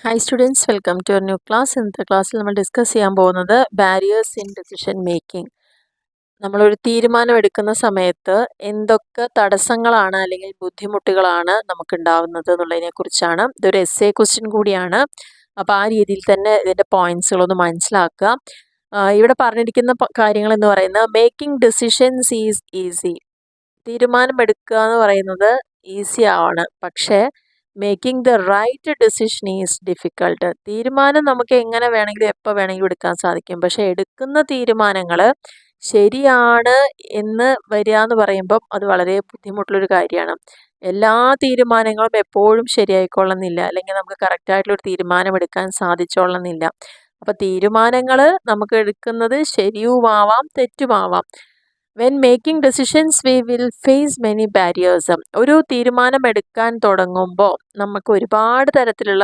Hi students, welcome to our new class. ഇന്നത്തെ ക്ലാസ്സിൽ നമ്മൾ ഡിസ്കസ് ചെയ്യാൻ പോകുന്നത് ബാരിയേഴ്സ് ഇൻ ഡെസിഷൻ മേക്കിംഗ്. നമ്മളൊരു തീരുമാനം എടുക്കുന്ന സമയത്ത് എന്തൊക്കെ തടസ്സങ്ങളാണ് അല്ലെങ്കിൽ ബുദ്ധിമുട്ടുകളാണ് നമുക്കുണ്ടാവുന്നത് എന്നുള്ളതിനെ കുറിച്ചാണ്. ഇതൊരു എസ്സേ ക്വസ്റ്റ്യൻ കൂടിയാണ്. അപ്പോൾ ആ രീതിയിൽ തന്നെ ഇതിൻ്റെ പോയിന്റ്സുകളൊന്ന് മനസ്സിലാക്കുക. ഇവിടെ പറഞ്ഞിരിക്കുന്ന കാര്യങ്ങൾ എന്ന് പറയുന്നത് മേക്കിംഗ് ഡെസിഷൻസ് ഈസ് ഈസി. തീരുമാനമെടുക്കുക എന്ന് പറയുന്നത് ഈസി ആണ്, പക്ഷേ making the right decision is difficult. തീരുമാനം നമുക്ക് എങ്ങനെ വേണമെങ്കിലും എപ്പോൾ വേണമെങ്കിലും എടുക്കാൻ സാധിക്കും, പക്ഷേ എടുക്കുന്ന തീരുമാനങ്ങൾ ശരിയാണ് എന്ന് വരിക എന്ന് പറയുമ്പം അത് വളരെ ബുദ്ധിമുട്ടുള്ളൊരു കാര്യമാണ്. എല്ലാ തീരുമാനങ്ങളും എപ്പോഴും ശരിയായിക്കൊള്ളുന്നില്ല, അല്ലെങ്കിൽ നമുക്ക് കറക്റ്റായിട്ടുള്ളൊരു തീരുമാനം എടുക്കാൻ സാധിച്ചോളണമെന്നില്ല. അപ്പോൾ തീരുമാനങ്ങൾ നമുക്ക് എടുക്കുന്നത് ശരിയുമാവാം തെറ്റുമാവാം. When making decisions we will face many barriers. ഒരു തീരുമാനം എടുക്കാൻ തുടങ്ങുമ്പോൾ നമുക്ക് ഒരുപാട് തരത്തിലുള്ള